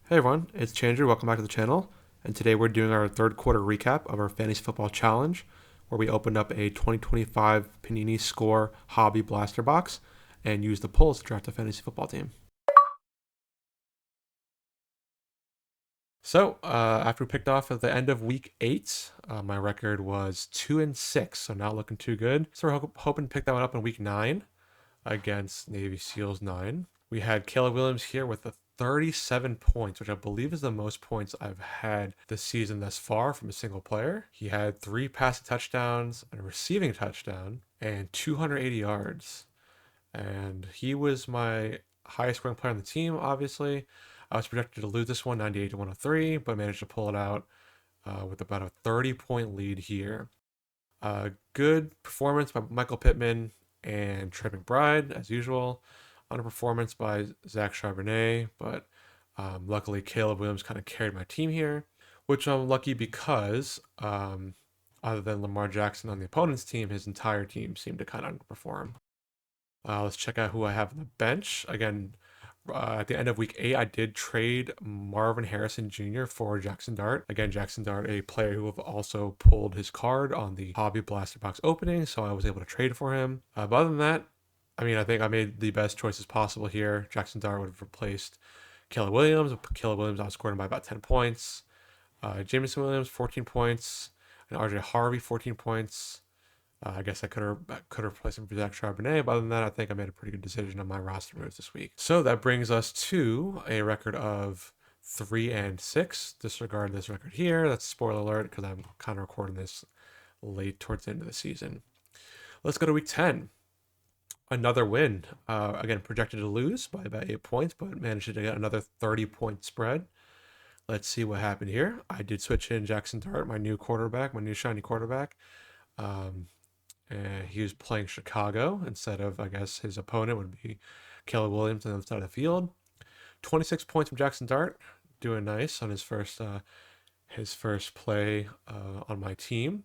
Hey everyone, it's Chandru. Welcome back to the channel. And today we're doing our third quarter recap of our Fantasy Football Challenge, where we opened up a 2025 Panini Score Hobby Blaster Box and used the polls to draft a fantasy football team. So after we picked off at the end of week 8, my record was 2-6, so not looking too good. So we're hoping to pick that one up in week 9 against Navy SEALs 9. We had Caleb Williams here with a 37 points, which I believe is the most points I've had this season thus far from a single player. He had 3 passing touchdowns, a receiving touchdown, and 280 yards. And he was my highest scoring player on the team, obviously. I was projected to lose this one 98 to 103, but managed to pull it out with about a 30-point lead here. Good performance by Michael Pittman and Trey McBride, as usual. Underperformance by Zach Charbonnet, but luckily Caleb Williams kind of carried my team here, which I'm lucky because other than Lamar Jackson on the opponent's team, his entire team seemed to kind of underperform. Let's check out who I have on the bench. Again, at the end of week 8, I did trade Marvin Harrison Jr. for Jackson Dart. Again, Jackson Dart, a player who have also pulled his card on the Hobby Blaster Box opening, so I was able to trade for him. But other than that, I think I made the best choices possible here. Jackson Dart would have replaced Caleb Williams. Caleb Williams outscored him by about 10 points. Jameson Williams, 14 points. And RJ Harvey, 14 points. I guess I could have replaced him for Zach Charbonnet, but other than that, I think I made a pretty good decision on my roster moves this week. So that brings us to a record of 3-6. Disregard this record here. That's spoiler alert because I'm kind of recording this late towards the end of the season. Let's go to week 10. Another win. Again, projected to lose by about 8 points, but managed to get another 30-point spread. Let's see what happened here. I did switch in Jackson Dart, my new quarterback, my new shiny quarterback. And he was playing Chicago instead of, I guess, his opponent would be Caleb Williams on the other side of the field. 26 points from Jackson Dart, doing nice on his first play on my team.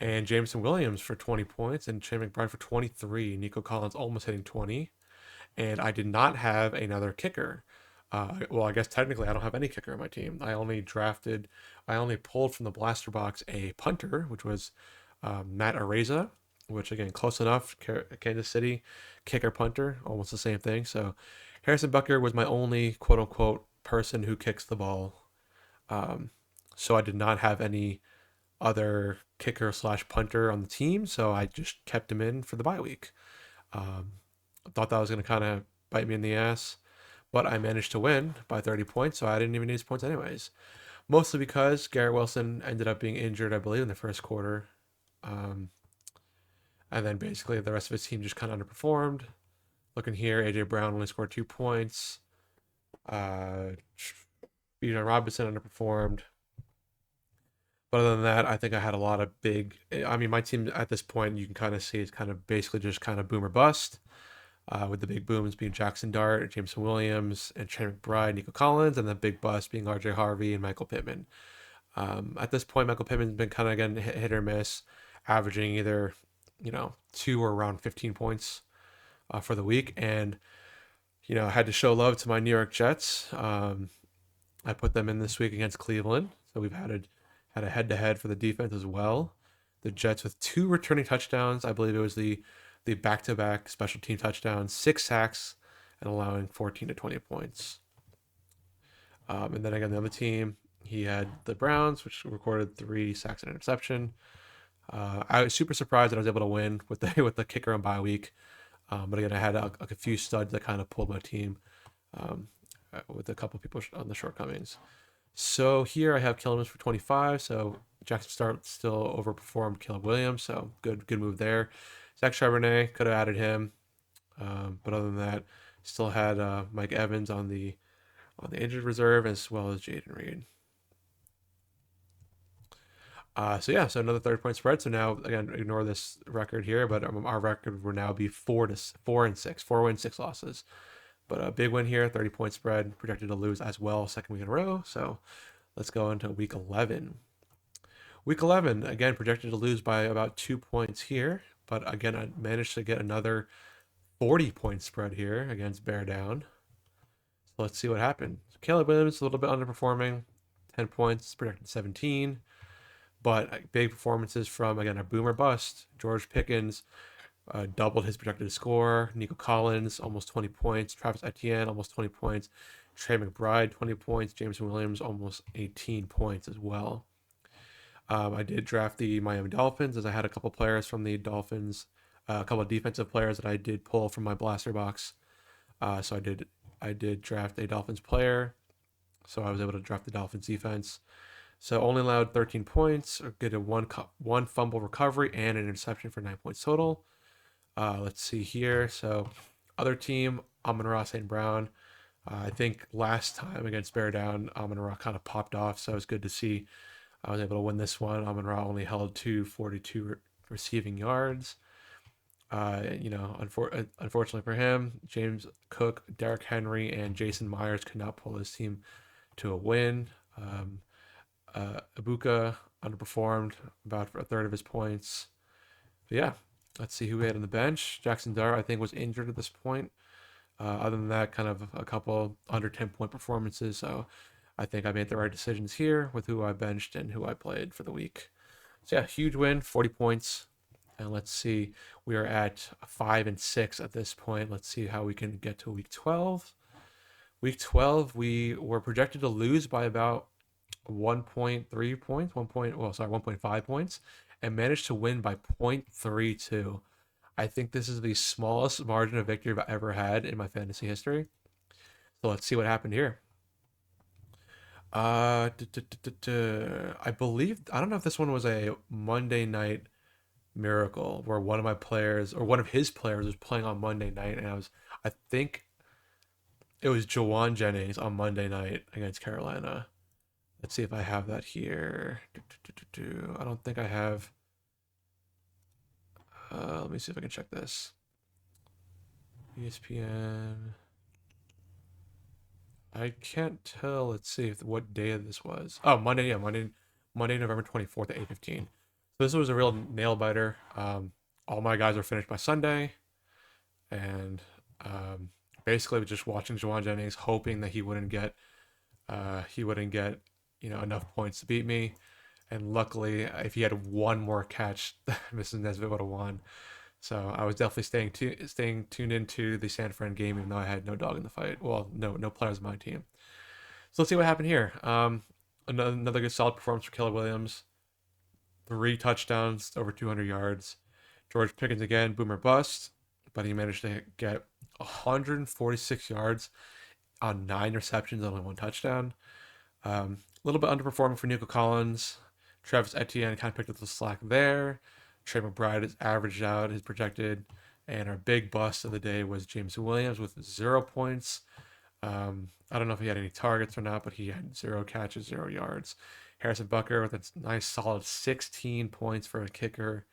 And Jameson Williams for 20 points and Trey McBride for 23. Nico Collins almost hitting 20. And I did not have another kicker. Well, I guess technically I don't have any kicker on my team. I only pulled from the blaster box a punter, which was Matt Areza, which again, close enough. Kansas City, kicker punter, almost the same thing. So Harrison Butker was my only quote unquote person who kicks the ball. So I did not have any other kicker slash punter on the team. So I just kept him in for the bye week. I thought that was going to kind of bite me in the ass, but I managed to win by 30 points. So I didn't even need his points anyways. Mostly because Garrett Wilson ended up being injured, I believe, in the first quarter. And then basically the rest of his team just kind of underperformed. Looking here, AJ Brown only scored 2 points. Robinson underperformed. But other than that, I think I had a lot of my team at this point, you can kind of see it's kind of basically just kind of boom or bust. With the big booms being Jackson Dart, Jameson Williams, and Trey McBride, Nico Collins, and the big bust being RJ Harvey and Michael Pittman. At this point, Michael Pittman's been kind of again hit or miss, averaging either 2 or around 15 points for the week. And I had to show love to my New York Jets. I put them in this week against Cleveland, so we've had a head-to-head for the defense as well. The Jets with 2 returning touchdowns. I believe it was the back-to-back special team touchdowns, 6 sacks, and allowing 14 to 20 points. And then again, the other team, he had the Browns, which recorded 3 sacks and interception. I was super surprised that I was able to win with the kicker on bye week. But again, I had a few studs that kind of pulled my team with a couple people on the shortcomings. So here I have Caleb Williams for 25. So Jackson Dart still overperformed Caleb Williams. So good move there. Zach Charbonnet, could have added him. But other than that, still had Mike Evans on the injured reserve as well as Jaden Reed. So another 30-point spread. So now again, ignore this record here, but our record will now be 4-6, 4 wins, 6 losses. But a big win here, 30-point spread, projected to lose as well, second week in a row. So let's go into week 11. Week 11, again, projected to lose by about 2 points here. But again, I managed to get another 40-point spread here against Bear Down. So So let's see what happened. So Caleb Williams a little bit underperforming, 10 points, projected 17. But big performances from, again, a boomer bust. George Pickens doubled his projected score. Nico Collins, almost 20 points. Travis Etienne, almost 20 points. Trey McBride, 20 points. Jameson Williams, almost 18 points as well. I did draft the Miami Dolphins as I had a couple players from the Dolphins, a couple of defensive players that I did pull from my blaster box. So I did draft a Dolphins player, so I was able to draft the Dolphins defense. So only allowed 13 points, or get a one fumble recovery and an interception for 9 points total. Let's see here. So other team, Amon-Ra St. Brown. I think last time against Bear Down, Amon-Ra kind of popped off, so it was good to see I was able to win this one. Amon-Ra only held 242 receiving yards. Unfortunately for him, James Cook, Derrick Henry, and Jason Myers could not pull his team to a win. Ibuka underperformed about a third of his points. But yeah, let's see who we had on the bench. Jackson Dart, I think, was injured at this point. Other than that, kind of a couple under 10-point performances. So I think I made the right decisions here with who I benched and who I played for the week. So yeah, huge win, 40 points. And let's see, we are at 5-6 at this point. Let's see how we can get to week 12. Week 12, we were projected to lose by about 1.3 points, 1.5 points, and managed to win by 0.32. I think this is the smallest margin of victory I've ever had in my fantasy history. So let's see what happened here. I believe, I don't know if this one was a Monday night miracle where one of my players or one of his players was playing on Monday night, and I think it was Jawan Jennings on Monday night against Carolina. Let's see if I have that here. I don't think I have. Let me see if I can check this. ESPN. I can't tell. Let's see what day this was. Oh, Monday. Yeah, Monday, November 24th at 8:15. So this was a real nail biter. All my guys were finished by Sunday, and basically just watching Jawan Jennings, hoping that he wouldn't get enough points to beat me. And luckily, if he had one more catch, Mrs. Nesbitt would have won. So I was definitely staying tuned into the San Fran game, even though I had no dog in the fight. Well, no players on my team. So let's see what happened here. Another good solid performance for Caleb Williams. 3 touchdowns, over 200 yards. George Pickens again, boomer bust, but he managed to get 146 yards on 9 receptions, only 1 touchdown. A little bit underperforming for Nico Collins. Travis Etienne kind of picked up the slack there. Trey McBride has averaged out his projected. And our big bust of the day was James Williams with 0 points. I don't know if he had any targets or not, but he had 0 catches, 0 yards. Harrison Butker with a nice solid 16 points for a kicker.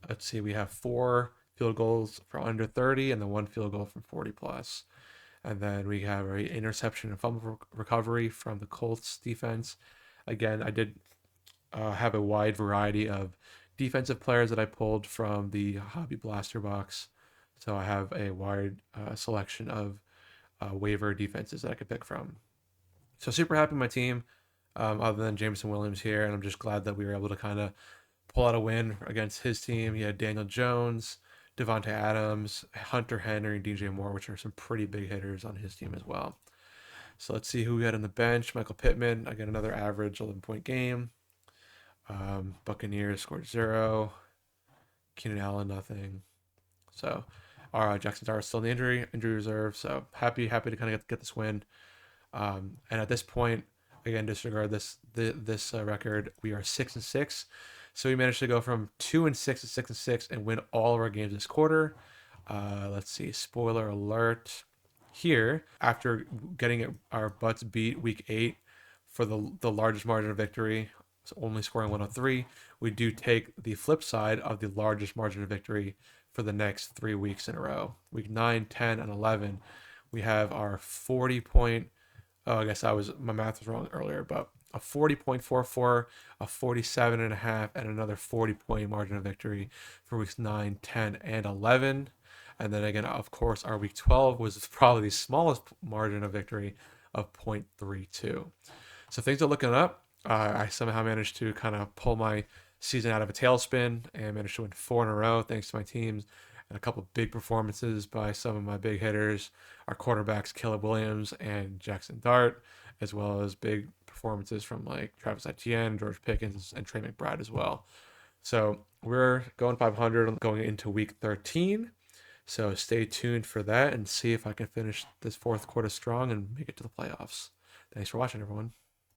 Let's see, we have 4 field goals for under 30 and then 1 field goal from 40 plus. And then we have an interception and fumble recovery from the Colts defense. Again, I did have a wide variety of defensive players that I pulled from the Hobby Blaster Box. So I have a wide selection of waiver defenses that I could pick from. So super happy with my team, other than Jameson Williams here. And I'm just glad that we were able to kind of pull out a win against his team. He had Daniel Jones, Devontae Adams, Hunter Henry, and DJ Moore, which are some pretty big hitters on his team as well. So let's see who we had on the bench. Michael Pittman, again, another average 11-point game. Buccaneers scored 0. Keenan Allen, nothing. So, Jackson Dart still in the injury reserve. So happy to kind of get this win. And at this point, again, disregard this record. We are 6-6. So we managed to go from 2-6 to 6-6 and win all of our games this quarter. Let's see. Spoiler alert. Here, after getting our butts beat week 8 for the largest margin of victory, so only scoring 103, we do take the flip side of the largest margin of victory for the next 3 weeks in a row. Week 9, 10, and 11, we have our 40-point. Oh, I guess my math was wrong earlier, but a 40.44, a 47.5, and another 40-point margin of victory for weeks 9, 10, and 11. And then again, of course, our week 12 was probably the smallest margin of victory of 0.32. So things are looking up. I somehow managed to kind of pull my season out of a tailspin and managed to win 4 in a row thanks to my teams and a couple big performances by some of my big hitters, our quarterbacks Caleb Williams and Jackson Dart, as well as big performances from like Travis Etienne, George Pickens, and Trey McBride as well. So we're going 500 going into week 13. So stay tuned for that and see if I can finish this fourth quarter strong and make it to the playoffs. Thanks for watching, everyone.